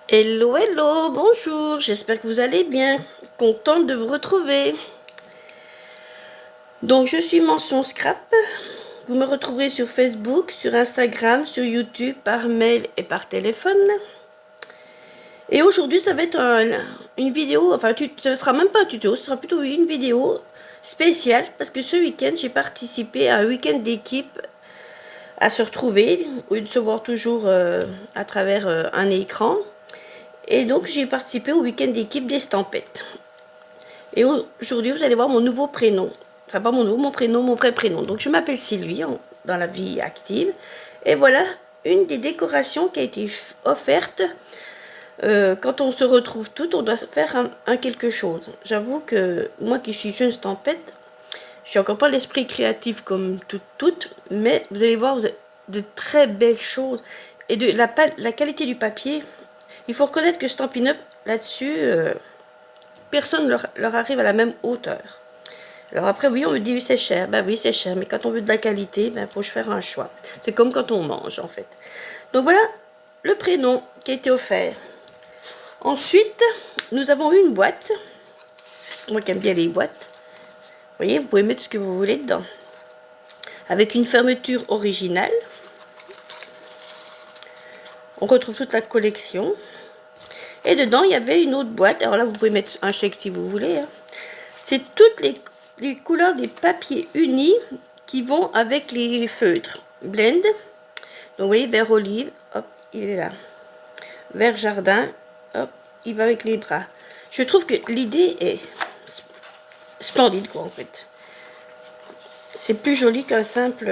Hello, hello, bonjour, j'espère que vous allez bien. Contente de vous retrouver. Donc, je suis Mention Scrap. Vous me retrouverez sur Facebook, sur Instagram, sur YouTube, par mail et par téléphone. Et aujourd'hui, ça va être une vidéo, enfin, ce ne sera même pas un tuto, ce sera plutôt une vidéo spéciale parce que ce week-end, j'ai participé à un week-end d'équipe à se retrouver, ou de se voir toujours à travers un écran. Et donc, j'ai participé au week-end d'équipe d'Estampette. Et aujourd'hui, vous allez voir mon nouveau prénom. Enfin, pas mon nouveau, mon prénom, mon vrai prénom. Donc, je m'appelle Sylvie dans la vie active. Et voilà une des décorations qui a été offerte. Quand on se retrouve toutes, on doit faire un quelque chose. J'avoue que moi qui suis jeune stampette, je suis encore pas l'esprit créatif comme toutes, mais vous allez voir de très belles choses. Et de la qualité du papier, il faut reconnaître que Stampin' Up, là-dessus, personne leur arrive à la même hauteur. Alors après, oui, on me dit oui, c'est cher. Ben oui, c'est cher, mais quand on veut de la qualité, ben faut faire un choix. C'est comme quand on mange, en fait. Donc voilà le prénom qui a été offert. Ensuite, nous avons eu une boîte. Moi qui aime bien les boîtes. Vous voyez, vous pouvez mettre ce que vous voulez dedans. Avec une fermeture originale. On retrouve toute la collection. Et dedans, il y avait une autre boîte. Alors là, vous pouvez mettre un chèque si vous voulez. Hein. C'est toutes les couleurs des papiers unis qui vont avec les feutres. Blend. Donc vous voyez, vert olive, hop, il est là. Vert jardin, hop, il va avec les bras. Je trouve que l'idée est splendide, quoi, en fait. C'est plus joli qu'un simple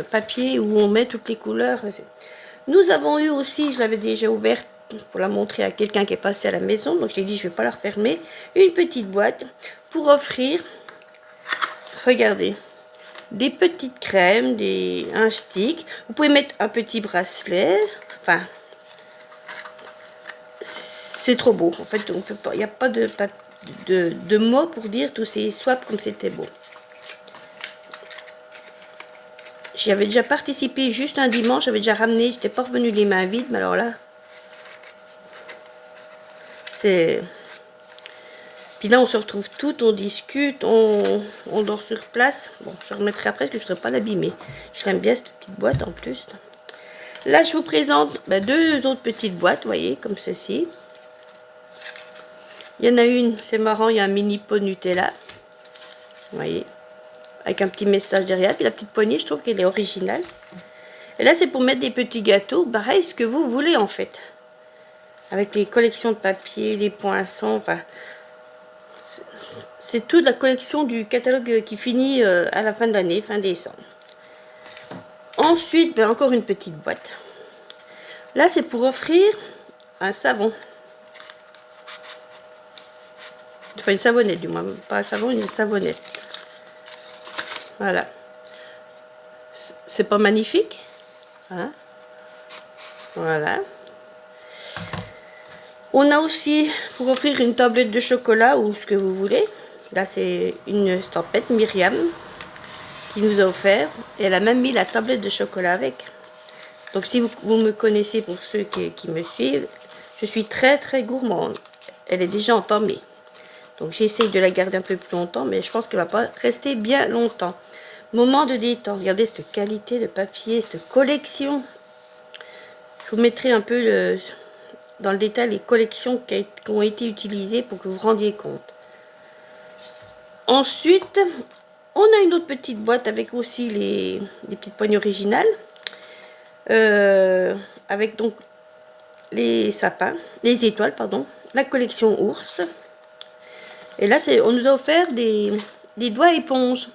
papier où on met toutes les couleurs. Nous avons eu aussi, je l'avais déjà ouverte pour la montrer à quelqu'un qui est passé à la maison, donc j'ai dit je ne vais pas la refermer, une petite boîte pour offrir, regardez, des petites crèmes, un stick, vous pouvez mettre un petit bracelet, enfin, c'est trop beau, en fait, on peut pas, il n'y a pas de mots pour dire tous ces swaps comme c'était beau. J'y avais déjà participé juste un dimanche, j'avais déjà ramené, j'étais pas revenue les mains vides, mais alors là, c'est... Puis là, on se retrouve toutes, on discute, on dort sur place. Bon, je remettrai après parce que je ne serai pas l'abîmer. Je l'aime bien, cette petite boîte en plus. Là, je vous présente deux autres petites boîtes, vous voyez, comme ceci. Il y en a une, c'est marrant, il y a un mini pot Nutella. Vous voyez, avec un petit message derrière. Puis la petite poignée, je trouve qu'elle est originale. Et là, c'est pour mettre des petits gâteaux, pareil, ce que vous voulez en fait. Avec les collections de papier, les poinçons, enfin... C'est toute la collection du catalogue qui finit à la fin de l'année, fin décembre. Ensuite, encore une petite boîte. Là, c'est pour offrir un savon. Enfin, une savonnette du moins. Pas un savon, une savonnette. Voilà. C'est pas magnifique, hein? Voilà. On a aussi pour offrir une tablette de chocolat ou ce que vous voulez. Là, c'est une stampette Myriam qui nous a offert. Et elle a même mis la tablette de chocolat avec. Donc si vous me connaissez, pour ceux qui me suivent, je suis très très gourmande. Elle est déjà entammée. Donc j'essaye de la garder un peu plus longtemps, mais je pense qu'elle ne va pas rester bien longtemps. Moment de détente. Regardez cette qualité de papier, cette collection. Je vous mettrai un peu dans le détail les collections qui ont été utilisées pour que vous vous rendiez compte. Ensuite, on a une autre petite boîte avec aussi les petites poignées originales. Avec donc les sapins, les étoiles, pardon, la collection ours. Et là, on nous a offert des doigts éponges.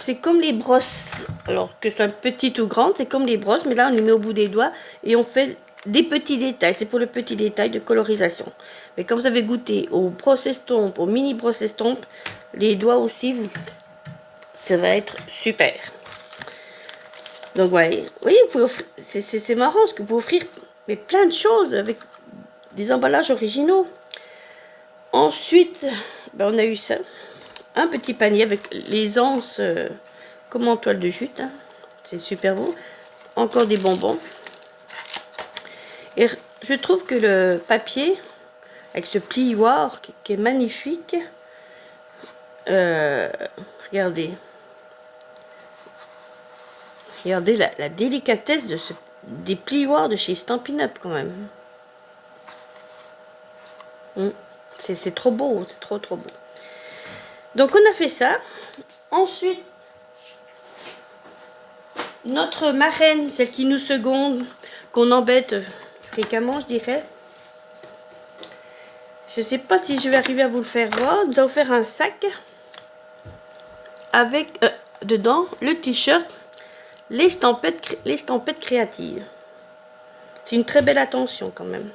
C'est comme les brosses. Alors que ce soit petite ou grande, c'est comme les brosses, mais là, on les met au bout des doigts et on fait des petits détails. C'est pour le petit détail de colorisation. Mais comme vous avez goûté aux brosses estompes, aux mini brosses estompes, les doigts aussi, ça va être super. Donc, voyez, c'est marrant parce que vous pouvez offrir mais plein de choses avec des emballages originaux. Ensuite, on a eu ça. Un petit panier avec les anses comme en toile de jute. Hein. C'est super beau. Encore des bonbons. je trouve que le papier, avec ce plioir qui est magnifique, regardez. Regardez la délicatesse des plioirs de chez Stampin' Up quand même. C'est trop beau, c'est trop beau. Donc on a fait ça. Ensuite, notre marraine, celle qui nous seconde, qu'on embête fréquemment, je dirais. Je sais pas si je vais arriver à vous le faire voir. Nous allons faire un sac avec dedans le t-shirt les stampettes créatives. C'est une très belle attention quand même.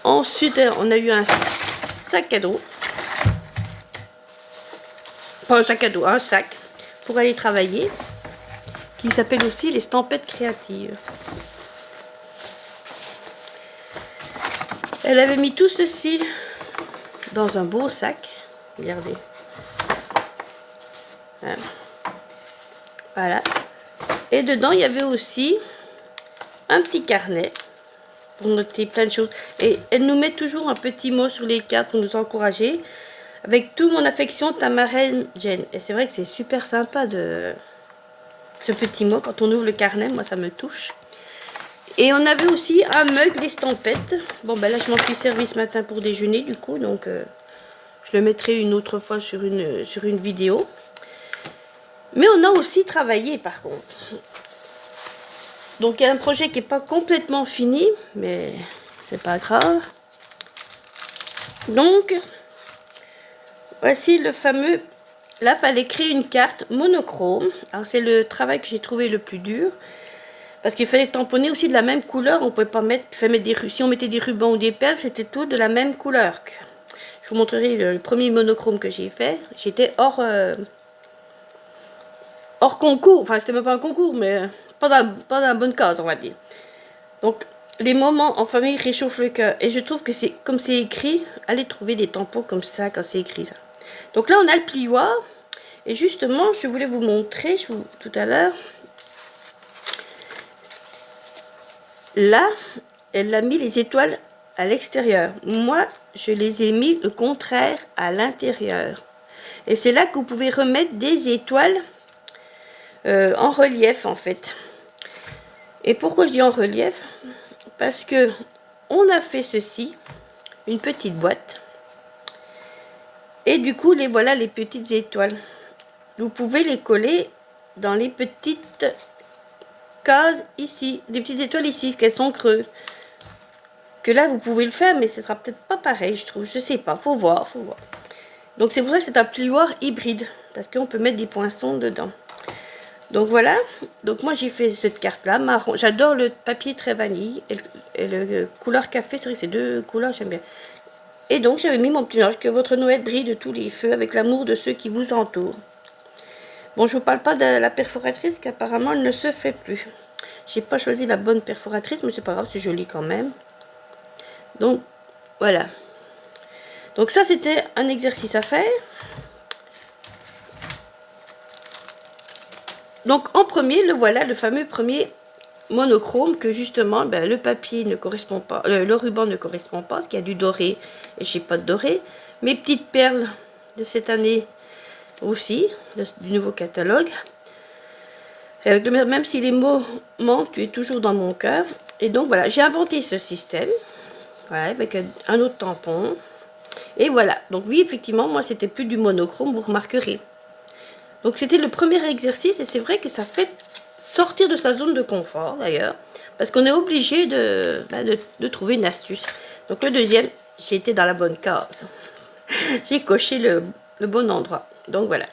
Ensuite, on a eu un sac à dos. Pas un sac à dos, un sac pour aller travailler, qui s'appelle aussi les stampettes créatives. Elle avait mis tout ceci dans un beau sac. Regardez. Voilà. Et dedans, il y avait aussi un petit carnet pour noter plein de choses. Et elle nous met toujours un petit mot sur les cartes pour nous encourager. Avec toute mon affection, ta marraine Jen. Et c'est vrai que c'est super sympa de ce petit mot. Quand on ouvre le carnet, moi ça me touche. Et on avait aussi un mug, les stampettes. Bon ben là je m'en suis servi ce matin pour déjeuner du coup. Donc je le mettrai une autre fois sur une vidéo. Mais on a aussi travaillé par contre. Donc il y a un projet qui n'est pas complètement fini. Mais c'est pas grave. Donc... voici le fameux, là il fallait créer une carte monochrome. Alors c'est le travail que j'ai trouvé le plus dur. Parce qu'il fallait tamponner aussi de la même couleur. On pouvait pas mettre, si on mettait des rubans ou des perles, c'était tout de la même couleur. Je vous montrerai le premier monochrome que j'ai fait. J'étais hors concours. Enfin c'était même pas un concours, mais pas dans la bonne case on va dire. Donc les moments en famille réchauffent le cœur. Et je trouve que c'est comme c'est écrit, allez trouver des tampons comme ça quand c'est écrit ça. Donc là, on a le plioir. Et justement, je voulais vous montrer tout à l'heure. Là, elle a mis les étoiles à l'extérieur. Moi, je les ai mis le contraire à l'intérieur. Et c'est là que vous pouvez remettre des étoiles en relief, en fait. Et pourquoi je dis en relief? Parce que on a fait ceci, une petite boîte. Et du coup, voilà les petites étoiles. Vous pouvez les coller dans les petites cases ici. Des petites étoiles ici, qu'elles sont creuses. Que là, vous pouvez le faire, mais ce sera peut-être pas pareil, je trouve. Je sais pas, faut voir. Donc c'est pour ça que c'est un plioir hybride. Parce qu'on peut mettre des poinçons dedans. Donc voilà. Donc moi, j'ai fait cette carte-là, marron. J'adore le papier très vanille. Et le couleur café, c'est vrai que c'est deux couleurs, j'aime bien. Et donc, j'avais mis mon petit nuage, que votre Noël brille de tous les feux avec l'amour de ceux qui vous entourent. Bon, je ne vous parle pas de la perforatrice, qu'apparemment, elle ne se fait plus. J'ai pas choisi la bonne perforatrice, mais c'est pas grave, c'est joli quand même. Donc, voilà. Donc ça, c'était un exercice à faire. Donc, en premier, le voilà, le fameux premier monochrome que justement le papier ne correspond pas, le ruban ne correspond pas, parce qu'il y a du doré et j'ai pas de doré. Mes petites perles de cette année aussi, du nouveau catalogue. Même si les mots manquent, tu es toujours dans mon cœur. Et donc voilà, j'ai inventé ce système, voilà, avec un autre tampon. Et voilà, donc oui, effectivement, moi c'était plus du monochrome, vous remarquerez. Donc c'était le premier exercice et c'est vrai que ça fait sortir de sa zone de confort d'ailleurs, parce qu'on est obligé de trouver une astuce. Donc le deuxième, j'ai été dans la bonne case. J'ai coché le bon endroit. Donc voilà.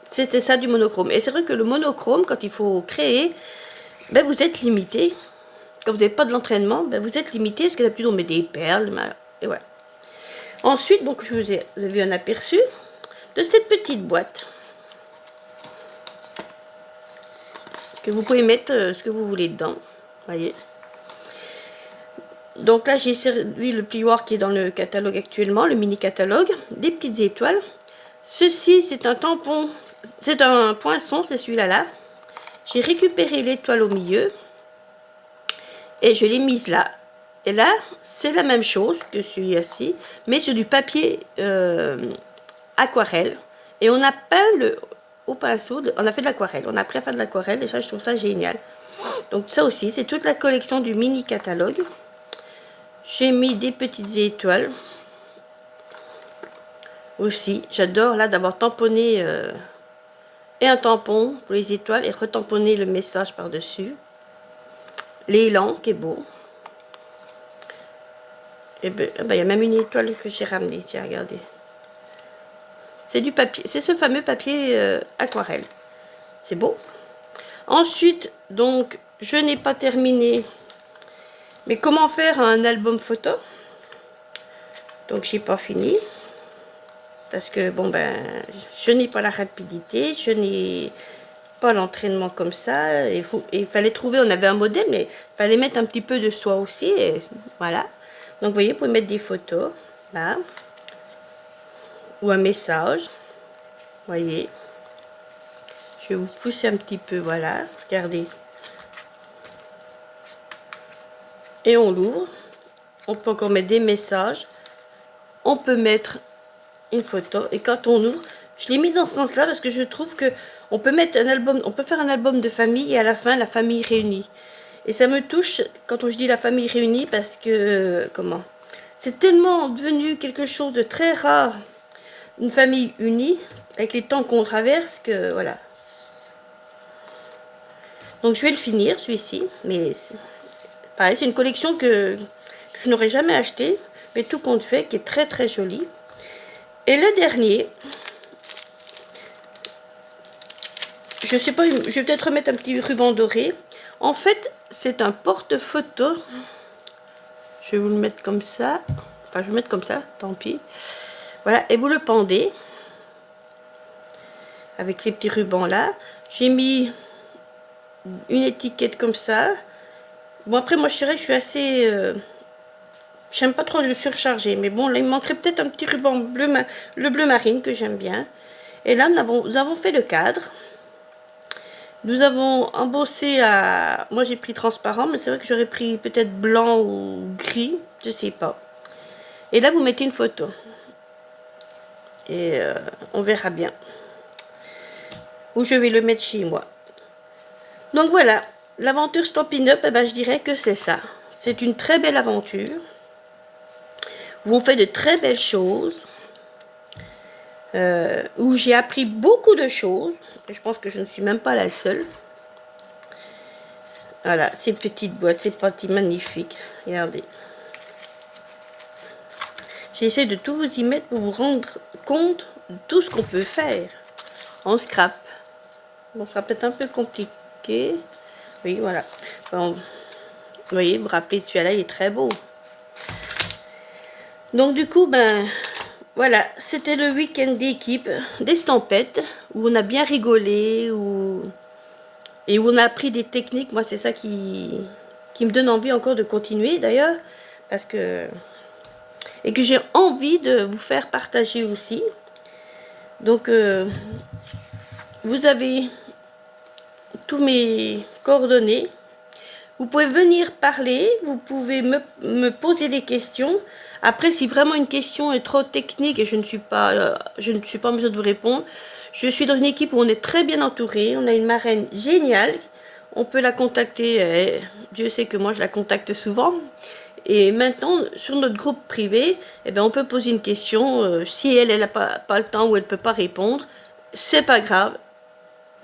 C'était ça du monochrome. Et c'est vrai que le monochrome, quand il faut créer, vous êtes limité. Quand vous n'avez pas de l'entraînement, vous êtes limité, parce que d'habitude on met des perles, et voilà. Ensuite, donc, vous avez vu un aperçu de cette petite boîte. Que vous pouvez mettre ce que vous voulez dedans. Voyez. Donc là, j'ai servi le plioir qui est dans le catalogue actuellement, le mini catalogue, des petites étoiles. Ceci, c'est un tampon, c'est un poinçon, c'est celui-là là. J'ai récupéré l'étoile au milieu. Et je l'ai mise là. Et là, c'est la même chose que celui-ci, mais sur du papier aquarelle. Et on a peint au pinceau, on a fait de l'aquarelle. On a appris à faire de l'aquarelle et ça, je trouve ça génial. Donc ça aussi, c'est toute la collection du mini catalogue. J'ai mis des petites étoiles. Aussi, j'adore là d'avoir tamponné et un tampon pour les étoiles et retamponner le message par-dessus. L'élan qui est beau. Et ben, il y a même une étoile que j'ai ramenée, tiens, regardez. C'est du papier, c'est ce fameux papier aquarelle. C'est beau. Ensuite, donc, je n'ai pas terminé. Mais comment faire un album photo? Donc, j'ai pas fini. Parce que, bon, ben, je n'ai pas la rapidité, je n'ai pas l'entraînement comme ça. Il fallait trouver, on avait un modèle, mais il fallait mettre un petit peu de soi aussi. Et voilà. Donc, vous voyez, vous pouvez mettre des photos, là. Ou un message. Vous voyez. Je vais vous pousser un petit peu, voilà. Regardez. Et on l'ouvre. On peut encore mettre des messages. On peut mettre une photo. Et quand on ouvre, je l'ai mis dans ce sens-là parce que je trouve que on peut mettre un album, on peut faire un album de famille et à la fin, la famille réunie. Et ça me touche quand je dis la famille réunie parce que, comment? C'est tellement devenu quelque chose de très rare, une famille unie, avec les temps qu'on traverse, que voilà. Donc je vais le finir, celui-ci, mais pareil, c'est une collection que je n'aurais jamais acheté, mais tout compte fait, qui est très très jolie. Et le dernier, je sais pas, je vais peut-être remettre un petit ruban doré. En fait, c'est un porte-photo. Je vais vous le mettre comme ça. Enfin, je vais le mettre comme ça, tant pis. Voilà, et vous le pendez. Avec les petits rubans là. J'ai mis une étiquette comme ça. Bon, après, moi, je dirais que je suis assez... j'aime pas trop le surcharger. Mais bon, là, il me manquerait peut-être un petit ruban bleu, le bleu marine que j'aime bien. Et là, nous avons fait le cadre. Nous avons embossé à... Moi, j'ai pris transparent, mais c'est vrai que j'aurais pris peut-être blanc ou gris. Je sais pas. Et là, vous mettez une photo. Et on verra bien. Ou je vais le mettre chez moi. Donc voilà, l'aventure Stampin' Up, eh ben, je dirais que c'est ça. C'est une très belle aventure. Où on fait de très belles choses. Où j'ai appris beaucoup de choses. Et je pense que je ne suis même pas la seule. Voilà, ces petites boîtes, ces petits magnifiques. Regardez. J'essaie de tout vous y mettre pour vous rendre compte de tout ce qu'on peut faire en scrap. Bon, ça sera peut-être un peu compliqué. Oui, voilà. Bon, vous voyez, vous rappelez, celui-là, il est très beau. Donc, du coup, ben, voilà, c'était le week-end d'équipe d'Estampette, où on a bien rigolé, et où on a appris des techniques. Moi, c'est ça qui me donne envie encore de continuer, d'ailleurs, parce que... Et que j'ai envie de vous faire partager aussi. Donc, vous avez tous mes coordonnées. Vous pouvez venir parler, vous pouvez me poser des questions. Après, si vraiment une question est trop technique et je ne suis pas en mesure de vous répondre, je suis dans une équipe où on est très bien entouré. On a une marraine géniale. On peut la contacter. Dieu sait que moi, je la contacte souvent. Et maintenant, sur notre groupe privé, eh bien, on peut poser une question. Si elle n'a pas le temps ou elle ne peut pas répondre, c'est pas grave.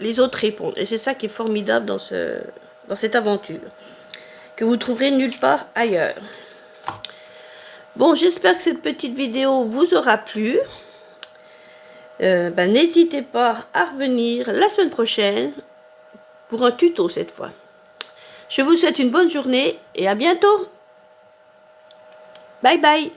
Les autres répondent. Et c'est ça qui est formidable dans cette aventure, que vous trouverez nulle part ailleurs. Bon, j'espère que cette petite vidéo vous aura plu. N'hésitez pas à revenir la semaine prochaine pour un tuto cette fois. Je vous souhaite une bonne journée et à bientôt. Bye bye.